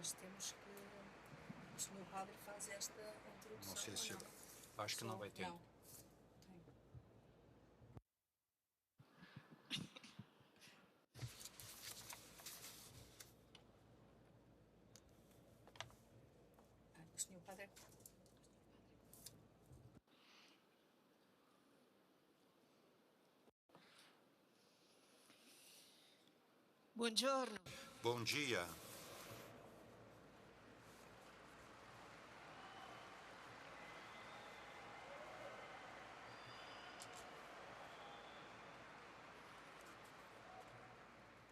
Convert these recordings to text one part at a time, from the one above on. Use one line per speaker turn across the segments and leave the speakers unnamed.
mas temos que... O senhor padre faz esta introdução.
Não sei se...
Não?
Acho que não vai ter.
Não. Tem. O senhor padre...
Buongiorno.
Bom dia.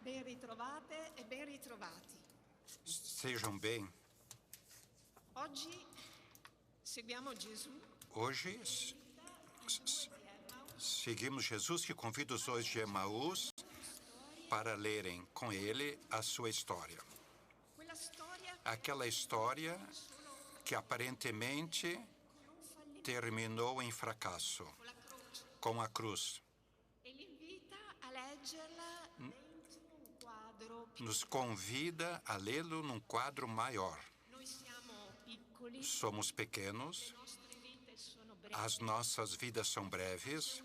Ben ritrovate e ben ritrovati.
Sejam bem.
Oggi seguiamo Gesù.
Hoje seguimos Jesus, que convida os dois de Emaús para lerem com ele a sua história. Aquela história que aparentemente terminou em fracasso, com a cruz. Nos convida a lê-lo num quadro maior. Somos pequenos, as nossas vidas são breves,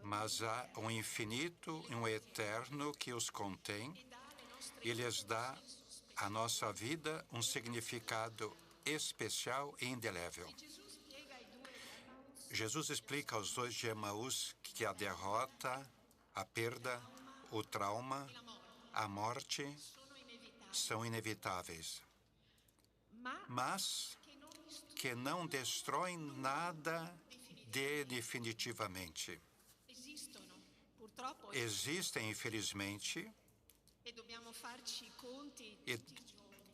mas há um infinito e um eterno que os contém e lhes dá à nossa vida um significado especial e indelével. Jesus explica aos dois de Emaús que a derrota, a perda, o trauma, a morte são inevitáveis, mas que não destroem nada definitivamente. Existem, infelizmente,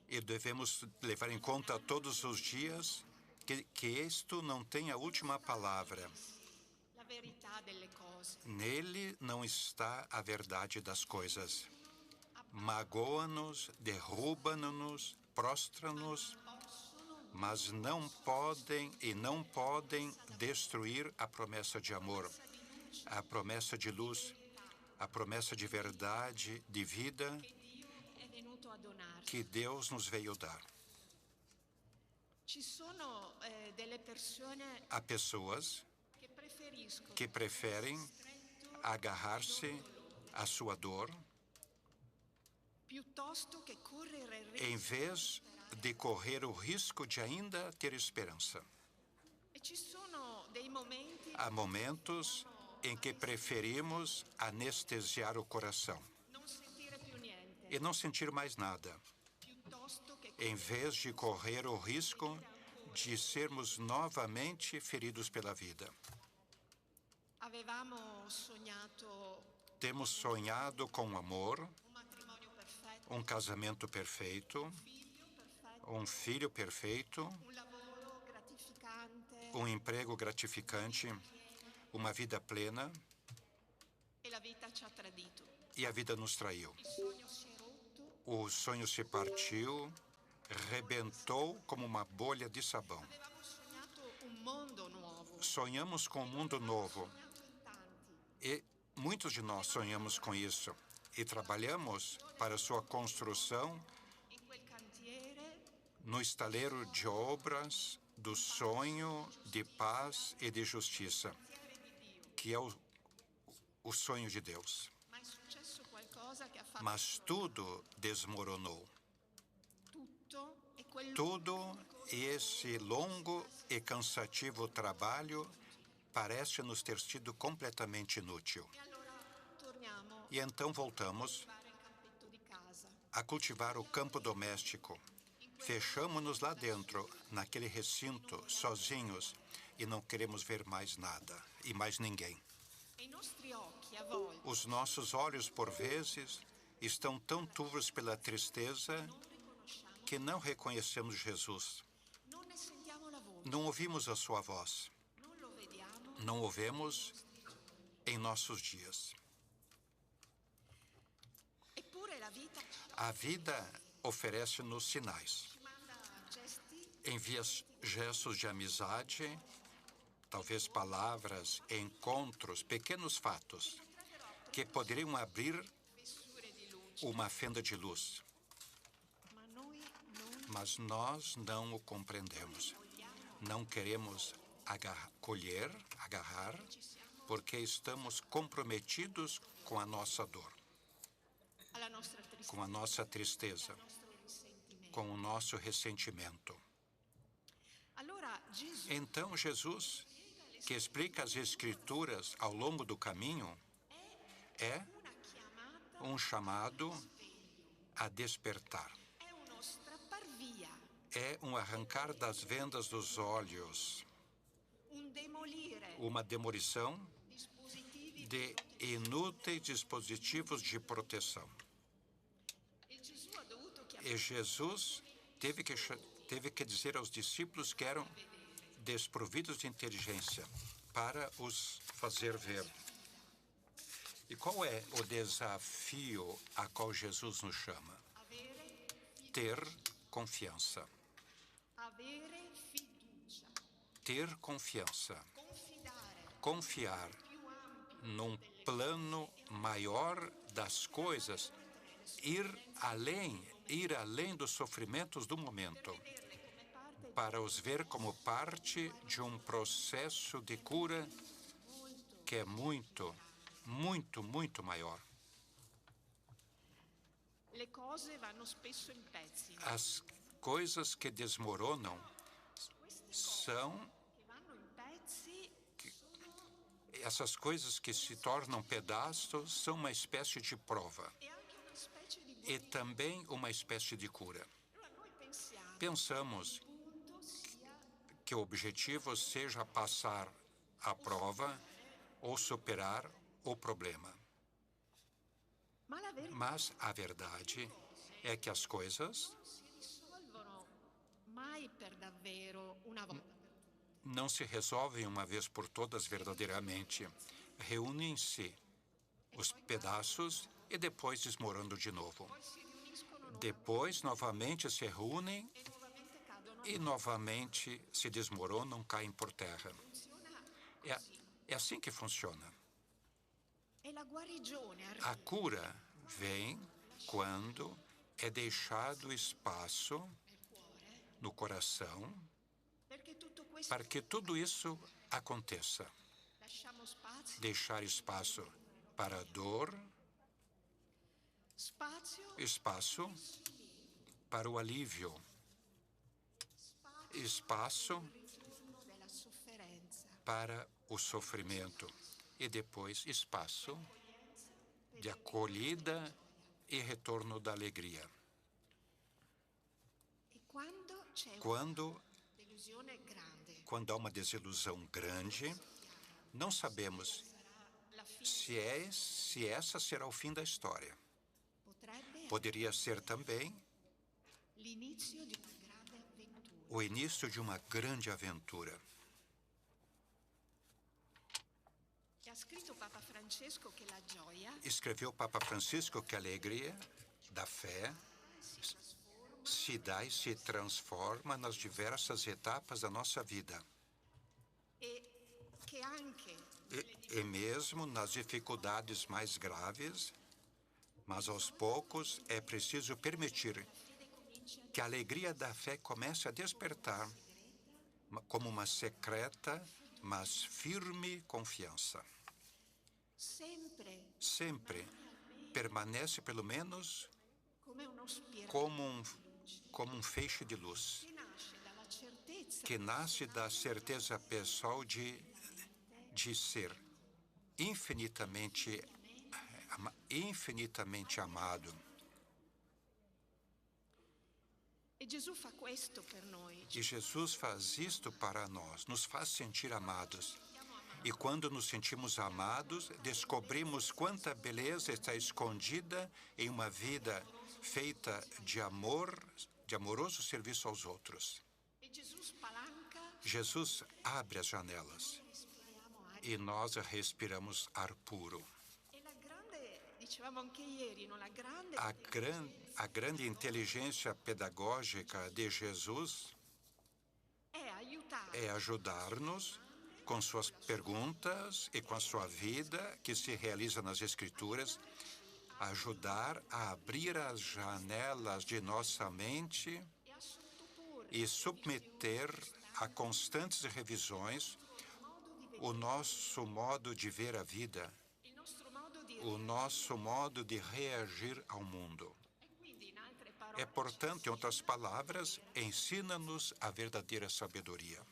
e devemos levar em conta todos os dias que isto não tem a última palavra. Nele não está a verdade das coisas. Magoa-nos, derruba-nos, prostra-nos, mas não podem destruir a promessa de amor, a promessa de luz, a promessa de verdade, de vida que Deus nos veio dar. Há pessoas que preferem agarrar-se à sua dor em vez de correr o risco de ainda ter esperança. Há momentos em que preferimos anestesiar o coração e não sentir mais nada, em vez de correr o risco de sermos novamente feridos pela vida. Temos sonhado com amor, um casamento perfeito, um filho perfeito, um emprego gratificante, uma vida plena, e a vida nos traiu. O sonho se partiu, rebentou como uma bolha de sabão. Sonhamos com um mundo novo. E muitos de nós sonhamos com isso. E trabalhamos para sua construção no estaleiro de obras do sonho de paz e de justiça, que é o sonho de Deus. Mas tudo desmoronou. Tudo esse longo e cansativo trabalho parece nos ter sido completamente inútil. E então voltamos a cultivar o campo doméstico. Fechamo-nos lá dentro, naquele recinto, sozinhos, e não queremos ver mais nada e mais ninguém. Os nossos olhos, por vezes, estão tão turvos pela tristeza que não reconhecemos Jesus. Não ouvimos a sua voz. Não o vemos em nossos dias. A vida oferece-nos sinais. Envia gestos de amizade, talvez palavras, encontros, pequenos fatos que poderiam abrir uma fenda de luz. mas nós não o compreendemos. Não queremos agarrar, porque estamos comprometidos com a nossa dor, com a nossa tristeza, com o nosso ressentimento. Então, Jesus, que explica as Escrituras ao longo do caminho, é um chamado a despertar. É um arrancar das vendas dos olhos, uma demolição de inúteis dispositivos de proteção. E Jesus teve que dizer aos discípulos que eram desprovidos de inteligência para os fazer ver. E qual é o desafio a qual Jesus nos chama? Ter confiança. Ter confiança. Confiar num plano maior das coisas, ir além dos sofrimentos do momento, para os ver como parte de um processo de cura que é muito, muito, muito maior. As coisas que desmoronam são essas coisas que se tornam pedaços são uma espécie de prova e também uma espécie de cura. Pensamos que o objetivo seja passar a prova ou superar o problema. Mas a verdade é que as coisas não se resolvem uma vez por todas verdadeiramente. Reúnem-se os pedaços e depois desmoronam de novo. Depois, novamente se reúnem e novamente se desmoronam, caem por terra. É assim que funciona. A cura vem quando é deixado espaço no coração para que tudo isso aconteça. Deixar espaço para a dor, espaço para o alívio, espaço para o sofrimento e depois espaço de acolhida e retorno da alegria. Quando há uma desilusão grande, não sabemos se essa será o fim da história. Poderia ser também o início de uma grande aventura. Escreveu o Papa Francisco que a alegria da fé se dá e se transforma nas diversas etapas da nossa vida. E mesmo nas dificuldades mais graves, mas aos poucos é preciso permitir que a alegria da fé comece a despertar como uma secreta, mas firme confiança. Sempre permanece, pelo menos, como um feixe de luz, que nasce da certeza pessoal de ser infinitamente amado. E Jesus faz isto para nós, nos faz sentir amados. E quando nos sentimos amados, descobrimos quanta beleza está escondida em uma vida feita de amor, de amoroso serviço aos outros. Jesus abre as janelas e nós respiramos ar puro. A grande inteligência pedagógica de Jesus é ajudar-nos com suas perguntas e com a sua vida que se realiza nas Escrituras, ajudar a abrir as janelas de nossa mente e submeter a constantes revisões o nosso modo de ver a vida,
il nostro modo di
o nosso modo de reagir ao mundo.
E quindi, in altre parole,
Portanto, em outras palavras, ensina-nos a verdadeira sabedoria.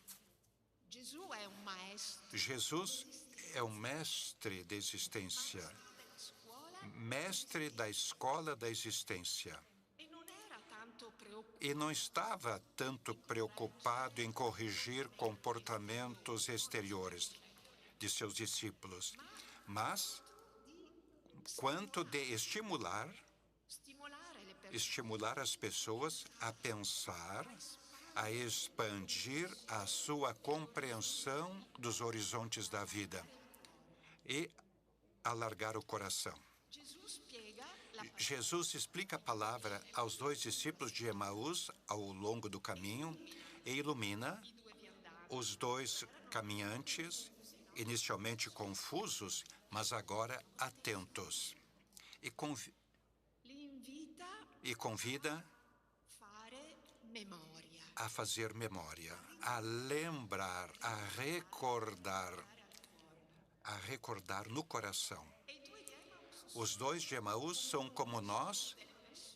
Gesù è un maestro
Jesus é um mestre da existência,
della scuola
mestre da escola da existência.
e non era tanto preoccupato
E não estava tanto preocupado em corrigir comportamentos exteriores de seus discípulos, mas quanto de
stimolare le persone
estimular as pessoas a pensar, a expandir a sua compreensão dos horizontes da vida e alargar o coração.
Gesù spiega la
Jesus explica a palavra aos dois discípulos de Emaús ao longo do caminho e ilumina
due viandanti.
os dois caminhantes, inicialmente confusos, mas agora atentos.
Li invita
E convida
a fare memoria.
a fazer memória, a lembrar, a recordar no coração.
E i due di Emmaus
Os dois de Emaús são como nós,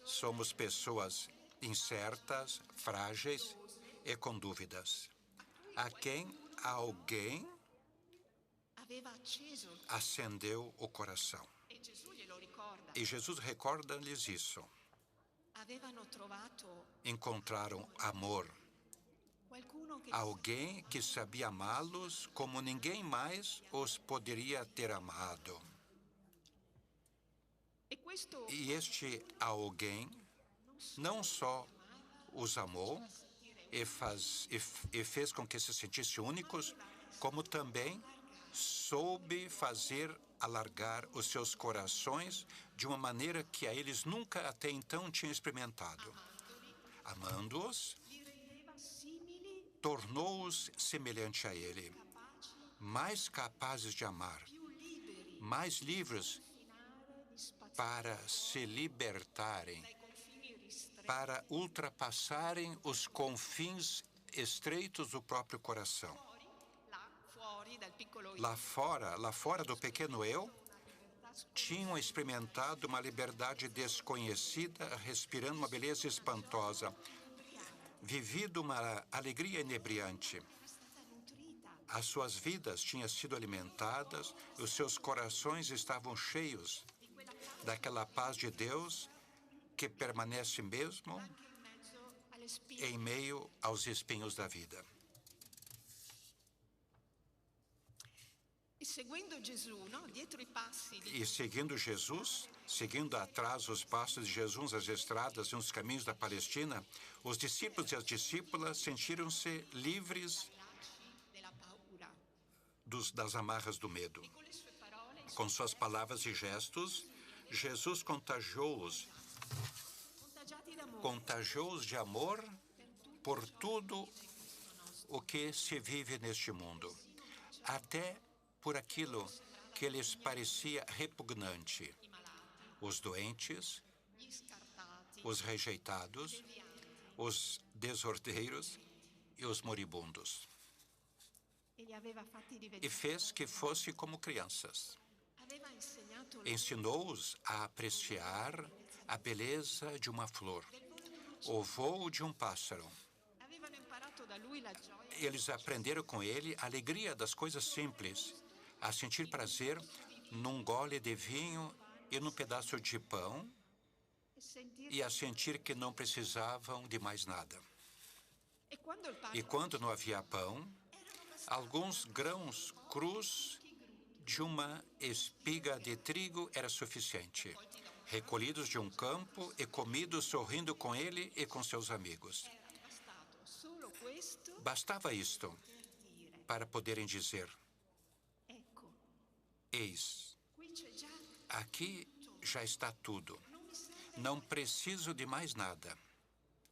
somos pessoas incertas, frágeis e com dúvidas, a quem alguém
aveva acceso il
acendeu o coração.
e Gesù glielo ricorda.
E Jesus recorda-lhes isso.
Avevano trovato
Encontraram amor,
qualcuno che
alguém que sabia amá-los como ninguém mais os poderia ter amado.
e questo
E este alguém não só os amou e fez com que se sentissem únicos, como também soube fazer alargar os seus corações de uma maneira que a eles nunca até então tinham experimentado. Amando-os,
li rendeva simili,
tornou-os semelhante a ele,
capaci,
mais capazes de amar,
più liberi
mais livres
finare di spaziare
para se libertarem,
dai confini ristretti
para ultrapassarem os confins estreitos do próprio coração.
fuori dal piccolo io.
Lá fora do pequeno eu,
Una libertà
tinham experimentado uma liberdade desconhecida, respirando uma beleza espantosa, vivido uma alegria inebriante.
era stata nutrita
As suas vidas tinham sido alimentadas, os seus corações estavam cheios daquela paz de Deus que permanece mesmo
anche in mezzo alle spine.
em meio aos espinhos da vida.
E seguendo Gesù, no? Dietro i passi di
E seguindo Jesus, seguindo atrás os passos de Jesus nas estradas e nos caminhos da Palestina, os discípulos e as discípulas sentiram-se livres
lacci della paura.
das amarras do medo.
Con le sue parole, i
Com suas palavras e gestos, Jesus contagiou-os
contagiati d'amore
de amor
per
por tudo o que se vive neste mundo, até por aquilo que lhes parecia repugnante:
i malati,
os doentes,
gli scartati,
os rejeitados,
devianti.
os desordeiros e os moribundos.
E li aveva fatti
E
diventare.
fez que fossem como crianças.
Aveva insegnato loro
Ensinou-os a apreciar a beleza de uma flor, o voo de um pássaro.
avevano imparato da lui la gioia
Eles aprenderam com ele a alegria das coisas simples, a sentir prazer num gole de vinho e num pedaço de pão,
e sentire.
e a sentir que não precisavam de mais nada.
E quando il
E
padre
quando não havia pão,
erano bastati
alguns grãos crus de uma espiga de trigo era suficiente, recolhidos de um campo e comidos sorrindo com ele e com seus amigos.
era bastato solo questo
Bastava isto
per dire:
para poderem dizer:
ecco,
eis,
qui c'è già,
aqui já está tudo.
non mi serve.
Não preciso de mais nada.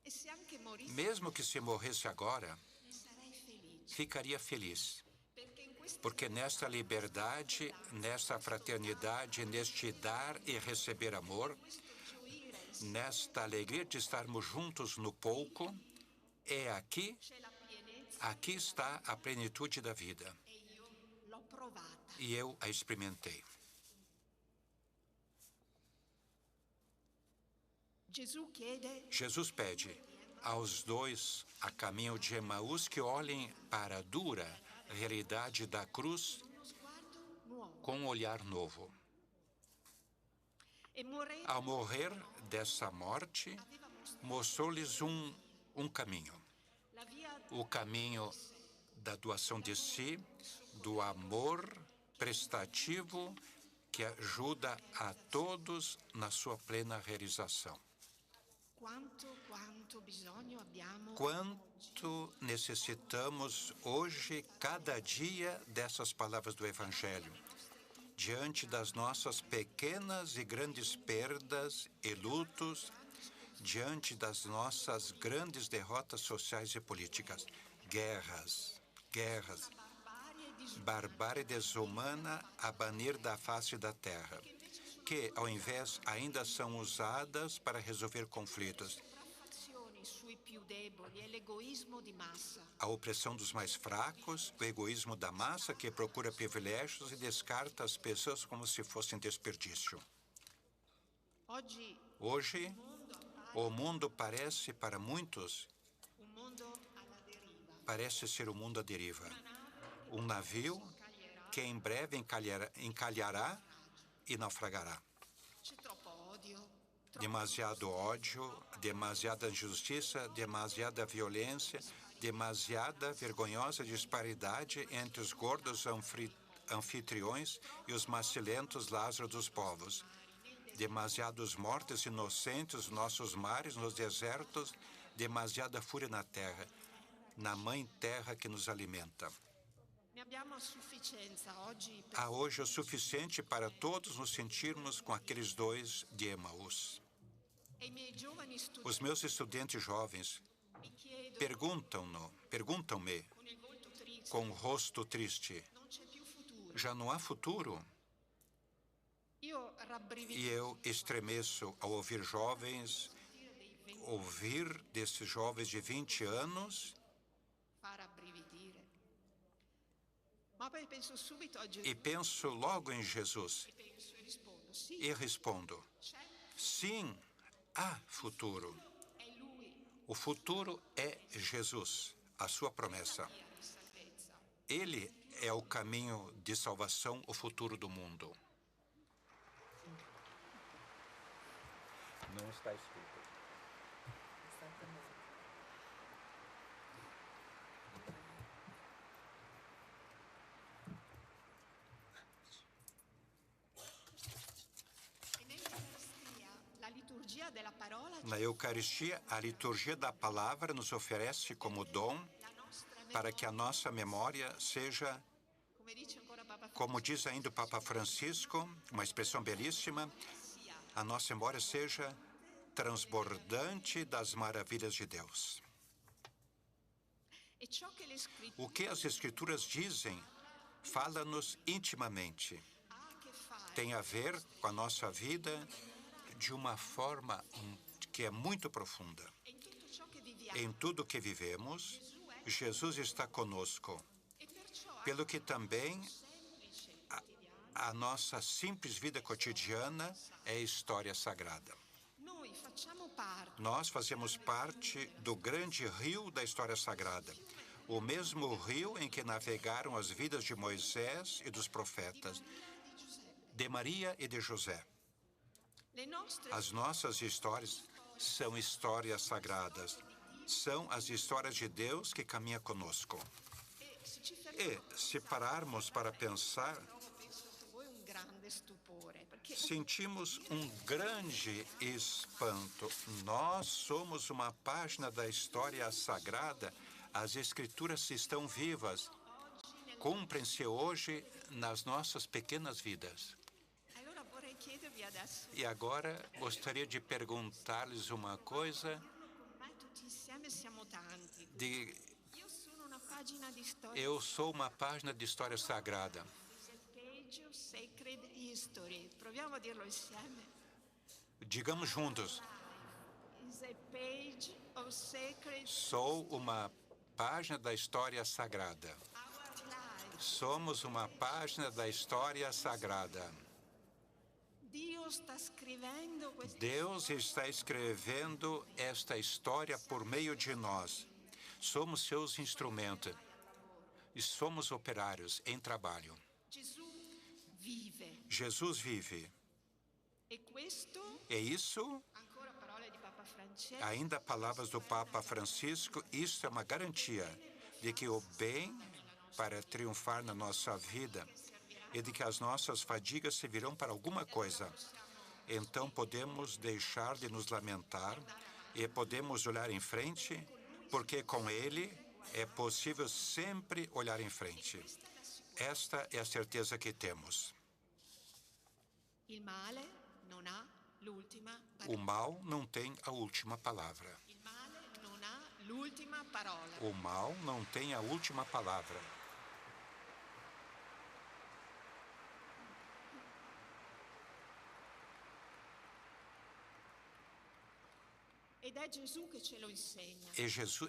E se anche morissi,
Mesmo que se morresse agora,
ne sarei felice.
ficaria feliz.
Perché in questa
Porque nesta liberdade, nesta fraternidade, neste dar e receber amor,
questo gioire
nesta alegria de estarmos juntos no pouco, É aqui,
c'è la pienezza
aqui está a plenitude da vida.
e io l'ho provata.
E eu a experimentei. Jesus pede aos dois a caminho de Emaús que olhem para a dura realidade da cruz
Uno sguardo nuovo.
com um olhar novo.
E morire
Ao morrer dessa morte,
aveva mostrato
mostrou-lhes um caminho.
la via
O caminho da doação de si, do amor prestativo que ajuda a todos na sua plena realização.
quanto bisogno abbiamo
Quanto necessitamos hoje, cada dia, dessas palavras do Evangelho, diante das nossas pequenas e grandes perdas e lutos, diante das nossas grandes derrotas sociais e políticas, guerras, barbárie desumana a banir da face da terra, que, ao invés, ainda são usadas para resolver conflitos.
sopraffazioni sui più deboli e l'egoismo di massa.
A opressão dos mais fracos, o egoísmo da massa que procura privilégios e descarta as pessoas como se fossem desperdício. Hoje, o mundo parece, para muitos,
Un mondo alla deriva.
parece ser o mundo à deriva. Um navio que em breve encalhará e naufragará.
C'è troppo odio,
Demasiado ódio, demasiada injustiça, demasiada violência, demasiada vergonhosa disparidade entre os gordos anfitriões e os macilentos Lázaro dos povos. Demasiados mortos inocentes nos nossos mares, nos desertos, demasiada fúria na terra, na mãe terra que nos alimenta.
ne abbiamo a sufficienza oggi per
Há hoje o suficiente para todos nos sentirmos com aqueles dois de Emaús.
e i miei giovani
Os
studenti
meus estudantes jovens
mi chiedono
perguntam-me
con il volto triste,
com o rosto triste,
non c'è più futuro.
já não há futuro?
Io rabbrivido
E eu estremeço ao ouvir desses jovens de 20 anos,
fa rabbrividire. Ma poi penso subito a Gesù
e penso logo em Jesus
e rispondo, sì,
e respondo,
c'è,
sim, há futuro.
è Lui
O futuro é Jesus, a sua promessa.
via di salvezza.
Ele é o caminho de salvação, o futuro do mundo. Não está escrito.
Exatamente.
E nell'Eucaristia la liturgia della parola
Na Eucaristia, a liturgia da palavra nos oferece como dom
la nostra
para que a nossa memória seja,
come dice ancora Papa
como diz ainda o Papa Francisco, uma expressão belíssima,
sia
a nossa memória seja transbordante das maravilhas de Deus.
e ciò che le scritture
O que as Escrituras dizem fala-nos intimamente.
ha a che fare
Tem a ver com a nossa vida de uma forma que é muito profunda.
e in tutto ciò che viviamo
Em tudo que vivemos, Jesus está conosco,
e perciò
pelo que também
semplice
a nossa simples vida cotidiana é história sagrada.
noi facciamo parte
Nós fazemos parte do grande rio da história sagrada, o mesmo rio em que navegaram as vidas de Moisés e dos profetas,
di Giuseppe.
de Maria e de José.
Le nostre
As nossas histórias são histórias sagradas, são as histórias de Deus que caminha conosco.
e se ci
E
fermiamo
se pararmos para pensar,
penso che voi un grande stupore perché
sentimos um grande espanto. Nós somos uma página da história sagrada. As Escrituras estão vivas. Cumprem-se hoje nas nossas pequenas vidas.
allora vorrei chiedervi adesso
E agora gostaria de perguntar-lhes uma coisa.
con me tutti insieme siamo tanti io sono una pagina di storia
Eu sou uma página de história sagrada.
is a page of sacred history proviamo a dirlo insieme
Digamos juntos,
is a page
Sou uma página da história sagrada. Somos uma página da história sagrada. Deus está escrevendo esta história por meio de nós. Somos seus instrumentos e somos operários em trabalho. Jesus vive. E isso, ainda palavras do Papa Francisco, isso é uma garantia de que o bem para triunfar na nossa vida e de que as nossas fadigas servirão para alguma coisa. Então podemos deixar de nos lamentar e podemos olhar em frente, porque com Ele é possível sempre olhar em frente. Esta é a certeza que temos. O mal não tem a última palavra. O mal não tem a última palavra.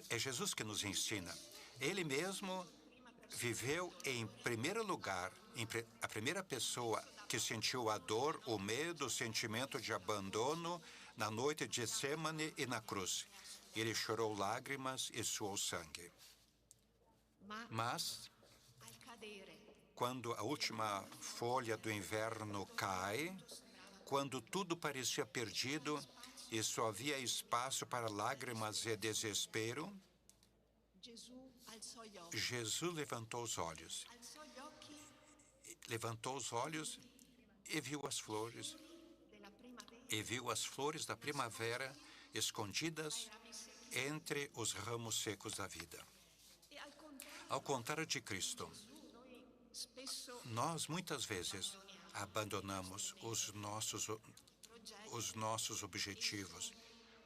É Jesus que nos ensina. Ele mesmo viveu em primeiro lugar, a primeira pessoa que sentiu a dor, o medo, o sentimento de abandono na noite de Getsêmani e na cruz. Ele chorou lágrimas e suou sangue. Mas, quando a última folha do inverno cai, quando tudo parecia perdido e só havia espaço para lágrimas e desespero, Jesus levantou os olhos. Levantou os olhos e viu as flores. E viu as flores da primavera escondidas entre os ramos secos da vida. Ao contrário de Cristo, nós muitas vezes abandonamos os nossos objetivos,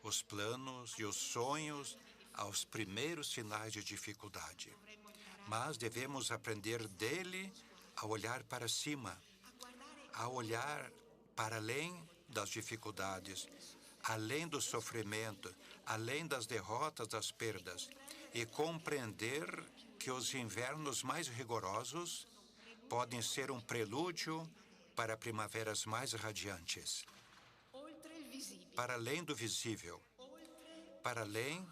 os planos e os sonhos aos primeiros sinais de dificuldade. Mas devemos aprender dele a olhar para cima, a olhar para além das dificuldades, além do sofrimento, além das derrotas, das perdas, e compreender que os invernos mais rigorosos podem ser um prelúdio para primaveras mais radiantes. Para além do visível, para além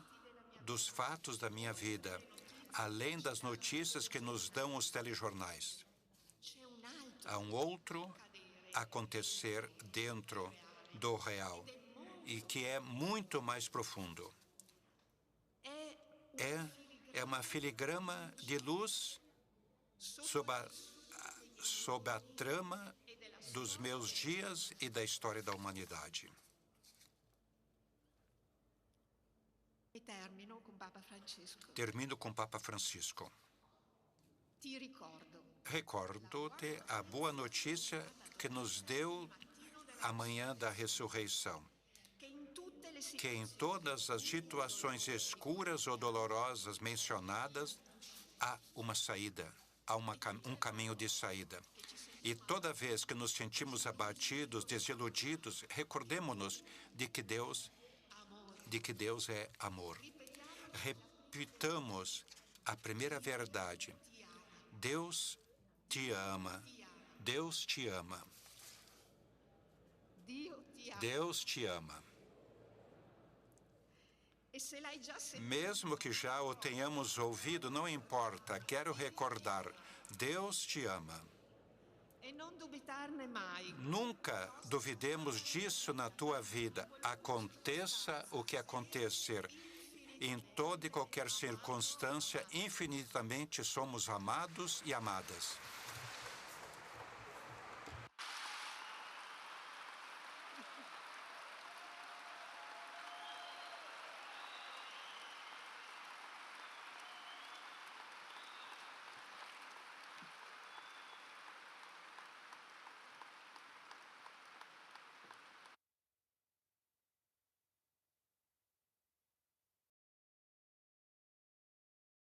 dos fatos da minha vida, além das notícias que nos dão os telejornais. Há um outro acontecer dentro do real e que é muito mais profundo. É uma filigrama de luz sob a trama dos meus dias e da história da humanidade. Termino com o Papa Francisco. Recordo-te a boa notícia que nos deu a manhã da ressurreição, que em todas as situações escuras ou dolorosas mencionadas, há uma saída, há um caminho de saída. E toda vez que nos sentimos abatidos, desiludidos, recordemo-nos de que Deus é amor. Repitamos a primeira verdade. Deus te ama. Deus te ama. Deus te ama. Mesmo que já o tenhamos ouvido, não importa. Quero recordar. Deus te ama. Nunca duvidemos disso na tua vida. Aconteça o que acontecer. Em toda e qualquer circunstância, infinitamente somos amados e amadas.